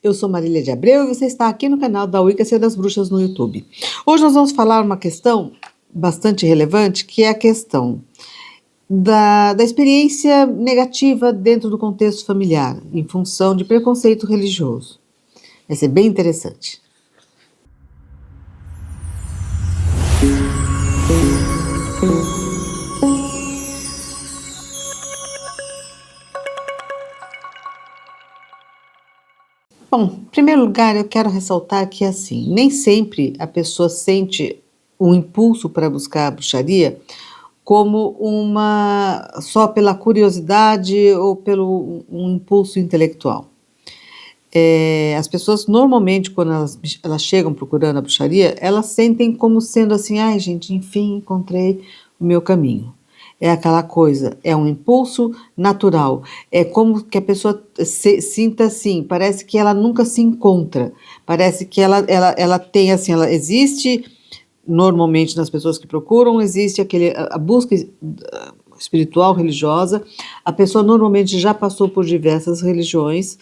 Eu sou Marília de Abreu e você está aqui no canal da Wicca Ser das Bruxas no YouTube. Hoje nós vamos falar uma questão bastante relevante, que é a questão da experiência negativa dentro do contexto familiar, em função de preconceito religioso. Vai ser bem interessante. Bom, em primeiro lugar, eu quero ressaltar que, assim, nem sempre a pessoa sente um impulso para buscar a bruxaria como só pela curiosidade ou pelo um impulso intelectual. As pessoas, normalmente, quando elas chegam procurando a bruxaria, elas sentem como sendo assim, ai, gente, enfim, encontrei o meu caminho. É aquela coisa, é um impulso natural, é como que a pessoa sinta assim, parece que ela nunca se encontra, parece que ela tem assim, ela existe, normalmente nas pessoas que procuram, existe a busca espiritual, religiosa, a pessoa normalmente já passou por diversas religiões,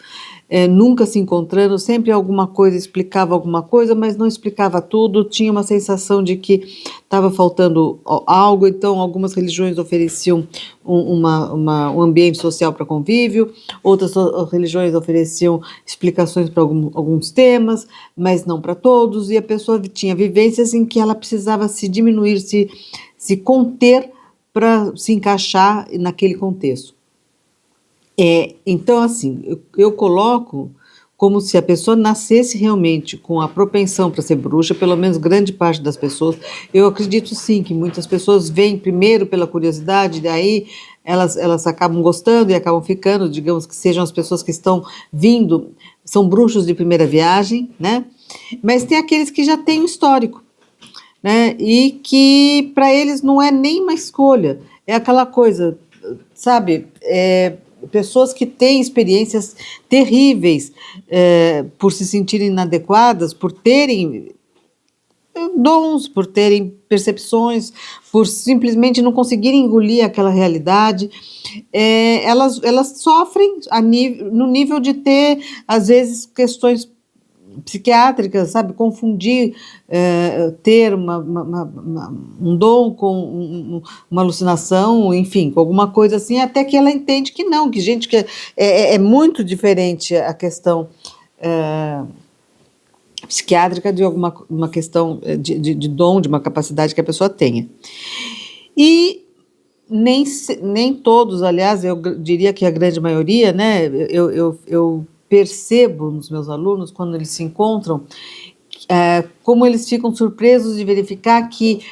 nunca se encontrando, sempre alguma coisa explicava alguma coisa, mas não explicava tudo, tinha uma sensação de que estava faltando algo, então algumas religiões ofereciam um ambiente social para convívio, outras religiões ofereciam explicações para alguns temas, mas não para todos, e a pessoa tinha vivências em que ela precisava se diminuir, se conter para se encaixar naquele contexto. Então, assim, eu coloco como se a pessoa nascesse realmente com a propensão para ser bruxa, pelo menos grande parte das pessoas. Eu acredito sim que muitas pessoas vêm primeiro pela curiosidade, daí elas acabam gostando e acabam ficando, digamos que sejam as pessoas que estão vindo, são bruxos de primeira viagem, né? Mas tem aqueles que já têm um histórico, né? E que para eles não é nem uma escolha, é aquela coisa, sabe? Pessoas que têm experiências terríveis por se sentirem inadequadas, por terem dons, por terem percepções, por simplesmente não conseguirem engolir aquela realidade, elas sofrem no nível de ter, às vezes, questões psiquiátricas, sabe, confundir ter um dom com uma alucinação, enfim, com alguma coisa assim, até que ela entende que não, que gente, que é muito diferente a questão psiquiátrica de uma questão de dom, de uma capacidade que a pessoa tenha. E nem todos, aliás, eu diria que a grande maioria, né, eu percebo nos meus alunos, quando eles se encontram, como eles ficam surpresos de verificar que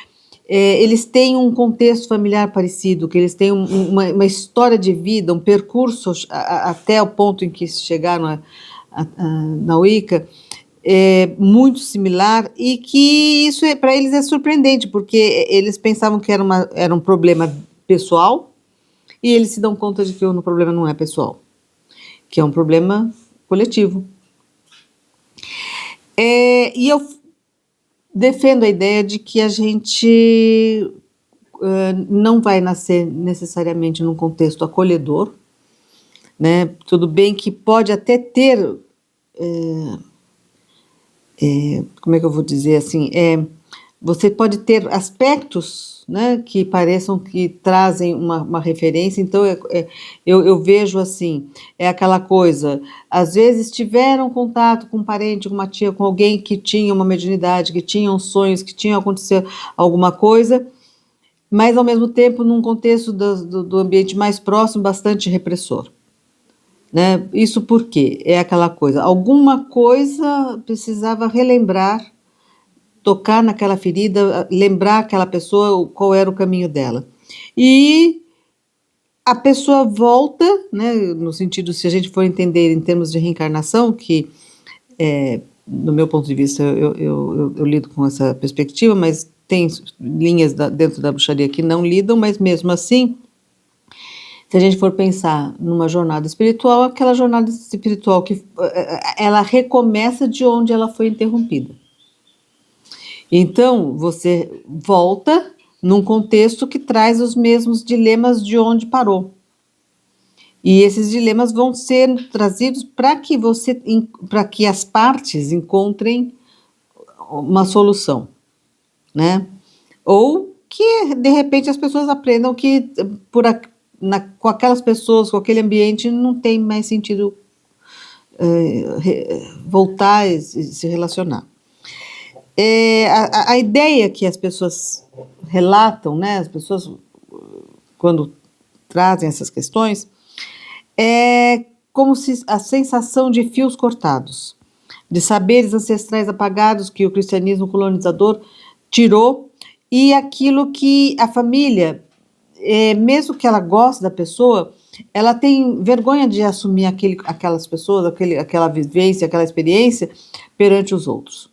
eles têm um contexto familiar parecido, que eles têm uma história de vida, um percurso até o ponto em que chegaram na Wicca, muito similar, e que isso para eles é surpreendente, porque eles pensavam que era um problema pessoal, e eles se dão conta de que o problema não é pessoal, que é um problema coletivo. E eu defendo a ideia de que a gente não vai nascer necessariamente num contexto acolhedor, né? Tudo bem que pode até ter, como é que eu vou dizer assim, você pode ter aspectos, né, que pareçam que trazem uma referência, então eu vejo assim, aquela coisa, às vezes tiveram contato com um parente, com uma tia, com alguém que tinha uma mediunidade, que tinha sonhos, que tinha acontecido alguma coisa, mas ao mesmo tempo num contexto do ambiente mais próximo, bastante repressor. Né? Isso porque é aquela coisa, alguma coisa precisava relembrar, tocar naquela ferida, lembrar aquela pessoa qual era o caminho dela. E a pessoa volta, né, no sentido, se a gente for entender em termos de reencarnação, que no meu ponto de vista eu lido com essa perspectiva, mas tem linhas dentro da bruxaria que não lidam, mas mesmo assim, se a gente for pensar numa jornada espiritual, aquela jornada espiritual que ela recomeça de onde ela foi interrompida. Então, você volta num contexto que traz os mesmos dilemas de onde parou. E esses dilemas vão ser trazidos para que as partes encontrem uma solução, né? Ou que de repente as pessoas aprendam que com aquelas pessoas, com aquele ambiente, não tem mais sentido voltar e se relacionar. A ideia que as pessoas relatam, né, as pessoas quando trazem essas questões, é como se a sensação de fios cortados, de saberes ancestrais apagados que o cristianismo colonizador tirou, e aquilo que a família, mesmo que ela goste da pessoa, ela tem vergonha de assumir aquelas pessoas, aquela vivência, aquela experiência perante os outros,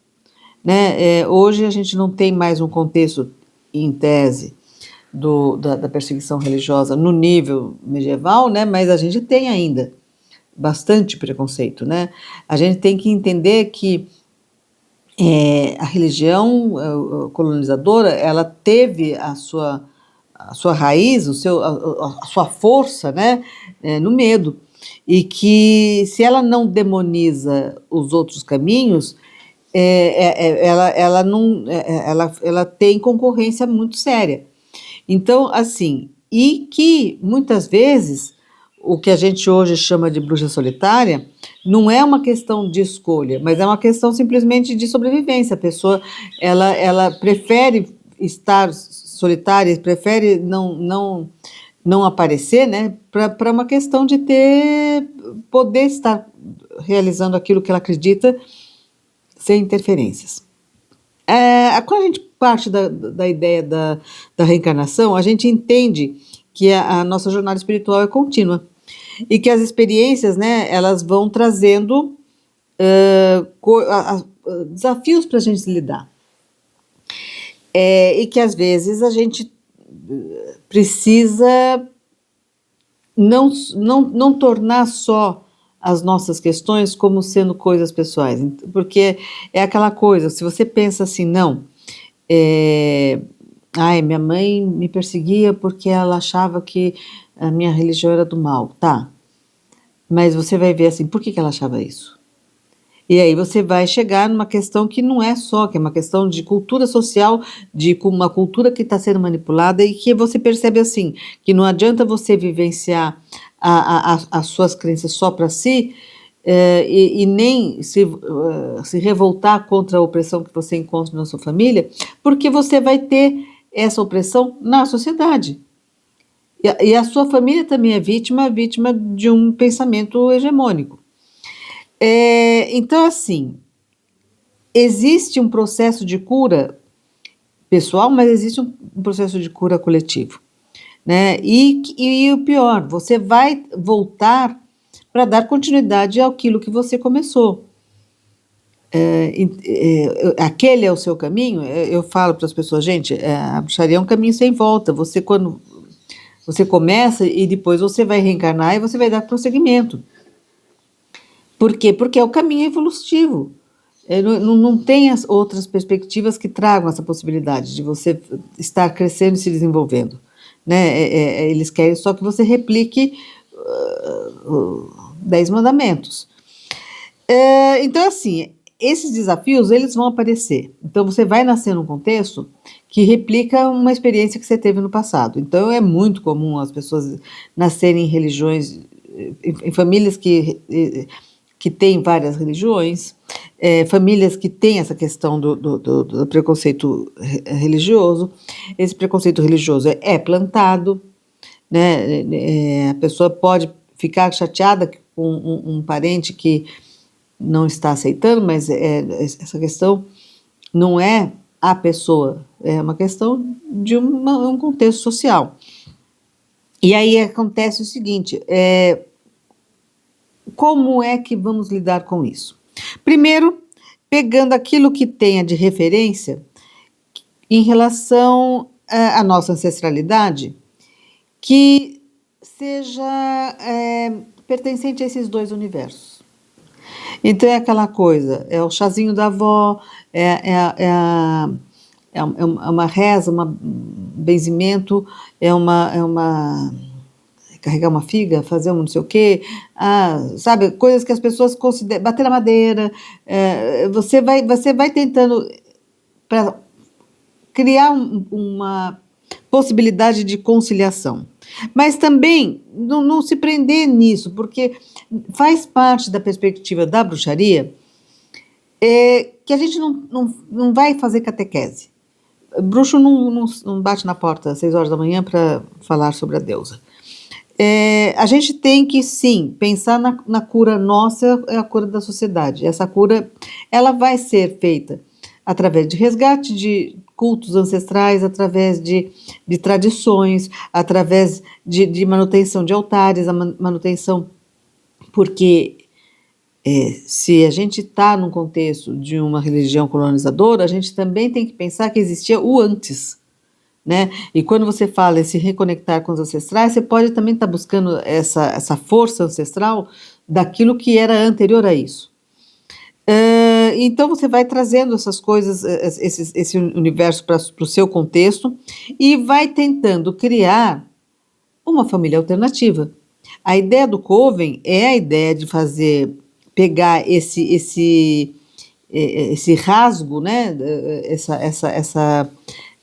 né? Hoje a gente não tem mais um contexto, em tese, da perseguição religiosa no nível medieval, né? Mas a gente tem ainda bastante preconceito, né? A gente tem que entender que a religião colonizadora, ela teve a sua raiz, a sua força, né, no medo, e que se ela não demoniza os outros caminhos, ela não, ela tem concorrência muito séria. Então, assim, e que muitas vezes o que a gente hoje chama de bruxa solitária não é uma questão de escolha, mas é uma questão simplesmente de sobrevivência. A pessoa, ela prefere estar solitária, prefere não aparecer, né, para uma questão de poder estar realizando aquilo que ela acredita sem interferências. Quando a gente parte da ideia da reencarnação, a gente entende que a nossa jornada espiritual é contínua e que as experiências, né, elas vão trazendo desafios para a gente lidar. E que às vezes a gente precisa não tornar só as nossas questões como sendo coisas pessoais, porque é aquela coisa, se você pensa assim, não, minha mãe me perseguia porque ela achava que a minha religião era do mal, tá, mas você vai ver assim, por que ela achava isso? E aí você vai chegar numa questão que não é só, que é uma questão de cultura social, de uma cultura que está sendo manipulada, e que você percebe assim, que não adianta você vivenciar as suas crenças só para si, e nem se revoltar contra a opressão que você encontra na sua família, porque você vai ter essa opressão na sociedade. E a sua família também é vítima de um pensamento hegemônico. Então, assim, existe um processo de cura pessoal, mas existe um processo de cura coletivo, né? E o pior, você vai voltar para dar continuidade àquilo que você começou. Aquele é o seu caminho. Eu falo para as pessoas, gente, a bruxaria é um caminho sem volta. Quando você começa e depois você vai reencarnar e você vai dar prosseguimento. Por quê? Porque é o caminho evolutivo. Não tem as outras perspectivas que tragam essa possibilidade de você estar crescendo e se desenvolvendo, né? Eles querem só que você replique 10 mandamentos. Então, assim, esses desafios, eles vão aparecer. Então, você vai nascer num contexto que replica uma experiência que você teve no passado. Então, é muito comum as pessoas nascerem em religiões, em famílias que têm várias religiões, famílias que têm essa questão do preconceito religioso. Esse preconceito religioso é plantado, né? A pessoa pode ficar chateada com um parente que não está aceitando, mas essa questão não é a pessoa, é uma questão de um contexto social. E aí acontece o seguinte, como é que vamos lidar com isso? Primeiro, pegando aquilo que tenha de referência em relação à nossa ancestralidade, que seja pertencente a esses dois universos. Então é aquela coisa, é o chazinho da avó, é uma reza, um benzimento, carregar uma figa, fazer um não sei o quê, sabe, coisas que as pessoas consideram, bater na madeira, você vai tentando para criar uma possibilidade de conciliação. Mas também não se prender nisso, porque faz parte da perspectiva da bruxaria que a gente não vai fazer catequese. Bruxo não bate na porta às 6 horas da manhã para falar sobre a deusa. A gente tem que, sim, pensar na cura nossa, a cura da sociedade. Essa cura, ela vai ser feita através de resgate de cultos ancestrais, através de tradições, através de manutenção de altares, a manutenção, porque se a gente está num contexto de uma religião colonizadora, a gente também tem que pensar que existia o antes, né? E quando você fala em se reconectar com os ancestrais, você pode também estar buscando essa força ancestral daquilo que era anterior a isso. Então você vai trazendo essas coisas, esse universo para o seu contexto e vai tentando criar uma família alternativa. A ideia do Coven é a ideia de pegar esse rasgo, né,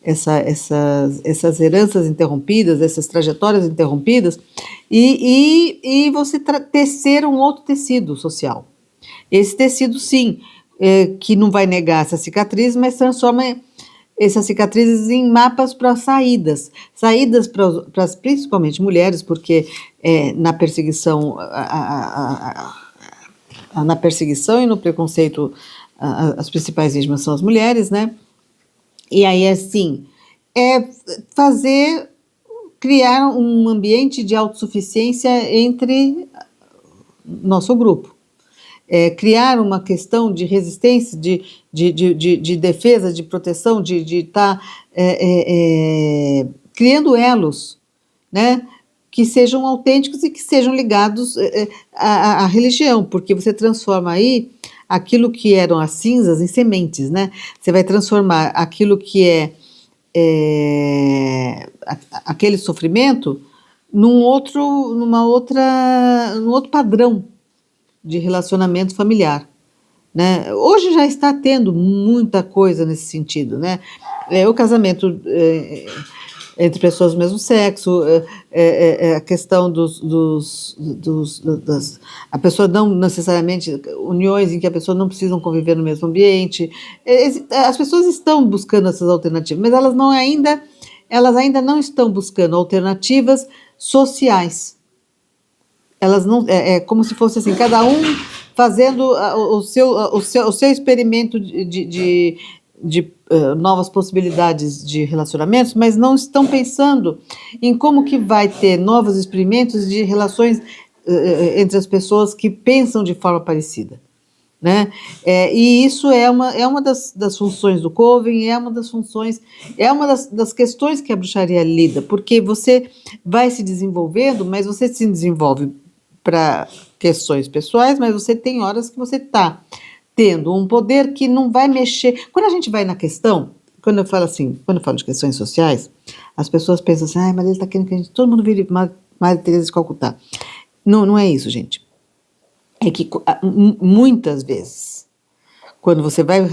essas heranças interrompidas, essas trajetórias interrompidas, e você tecer um outro tecido social. Esse tecido, sim, que não vai negar essa cicatriz, mas transforma essas cicatrizes em mapas para saídas para principalmente mulheres, porque na perseguição e no preconceito as principais vítimas são as mulheres, né? E aí, assim, criar um ambiente de autossuficiência entre nosso grupo. Criar uma questão de resistência, de defesa, de proteção, de estar criando elos, né, que sejam autênticos e que sejam ligados à religião, porque você transforma aí aquilo que eram as cinzas em sementes, né? Você vai transformar aquilo que aquele sofrimento num outro padrão de relacionamento familiar, né? Hoje já está tendo muita coisa nesse sentido, né? O casamento entre pessoas do mesmo sexo, a questão a pessoa não necessariamente, uniões em que a pessoa não precisam conviver no mesmo ambiente. As pessoas estão buscando essas alternativas, mas elas ainda não estão buscando alternativas sociais. Elas não, como se fosse assim, cada um fazendo o seu experimento de novas possibilidades de relacionamentos, mas não estão pensando em como que vai ter novos experimentos de relações entre as pessoas que pensam de forma parecida, né? E isso é uma das funções do Coven, é uma das questões que a bruxaria lida, porque você vai se desenvolvendo, mas você se desenvolve para questões pessoais, mas você tem horas que você está tendo um poder que não vai mexer. Quando a gente vai na questão, quando eu falo de questões sociais, as pessoas pensam assim, mas ele está querendo que todo mundo vire Madre Teresa de Calcutá. Não é isso, gente. É que muitas vezes, quando você vai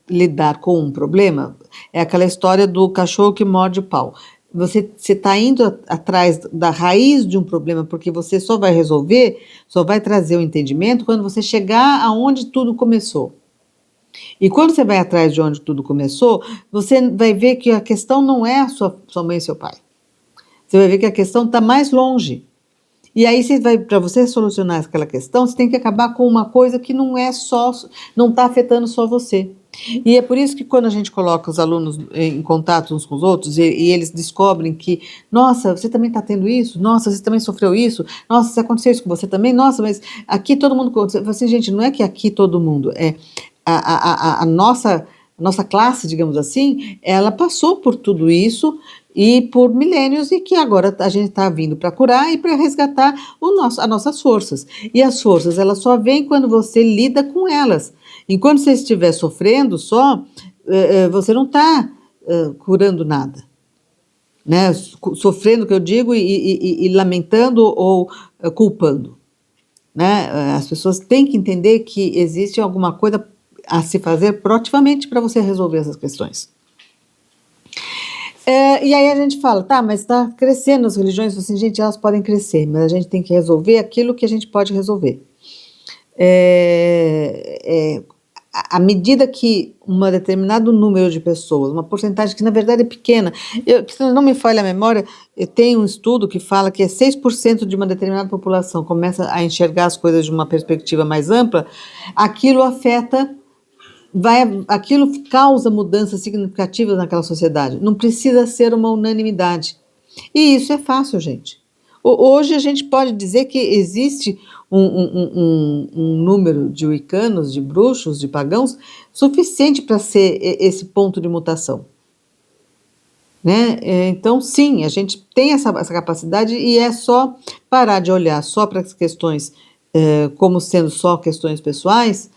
lidar com um problema, é aquela história do cachorro que morde o pau. Você está indo atrás da raiz de um problema, porque você só vai resolver, só vai trazer o entendimento quando você chegar aonde tudo começou. E quando você vai atrás de onde tudo começou, você vai ver que a questão não é a sua mãe e seu pai. Você vai ver que a questão está mais longe. E aí, para você solucionar aquela questão, você tem que acabar com uma coisa que não está afetando só você. E é por isso que quando a gente coloca os alunos em contato uns com os outros e eles descobrem que, nossa, você também está tendo isso? Nossa, você também sofreu isso? Nossa, se aconteceu isso com você também? Nossa, mas aqui todo mundo... Assim, gente, não é que aqui todo mundo... A nossa classe, digamos assim, ela passou por tudo isso e por milênios, e que agora a gente está vindo para curar e para resgatar as nossas forças. E as forças, elas só vêm quando você lida com elas. Enquanto você estiver sofrendo só, você não está curando nada. né? Sofrendo, que eu digo, e lamentando ou culpando, né? As pessoas têm que entender que existe alguma coisa a se fazer proativamente para você resolver essas questões. E aí a gente fala, tá, mas está crescendo as religiões, assim, gente, elas podem crescer, mas a gente tem que resolver aquilo que a gente pode resolver. À medida que um determinado número de pessoas, uma porcentagem que na verdade é pequena, se não me falha a memória, tem um estudo que fala que 6% de uma determinada população começa a enxergar as coisas de uma perspectiva mais ampla, aquilo afeta, aquilo causa mudanças significativas naquela sociedade. Não precisa ser uma unanimidade. E isso é fácil, gente. Hoje a gente pode dizer que existe um número de wiccanos, de bruxos, de pagãos, suficiente para ser esse ponto de mutação. Né? Então, sim, a gente tem essa capacidade e é só parar de olhar só para as questões como sendo só questões pessoais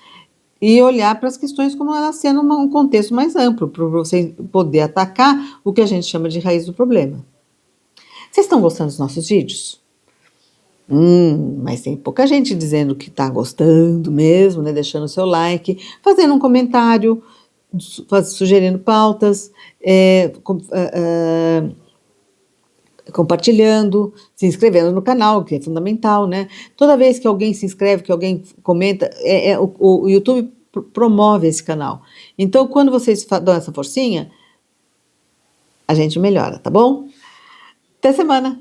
e olhar para as questões como elas sendo um contexto mais amplo, para você poder atacar o que a gente chama de raiz do problema. Vocês estão gostando dos nossos vídeos? Mas tem pouca gente dizendo que está gostando mesmo, né? Deixando o seu like, fazendo um comentário, sugerindo pautas, compartilhando, se inscrevendo no canal, que é fundamental, né? Toda vez que alguém se inscreve, que alguém comenta, o YouTube promove esse canal. Então, quando vocês dão essa forcinha, a gente melhora, tá bom? Até semana!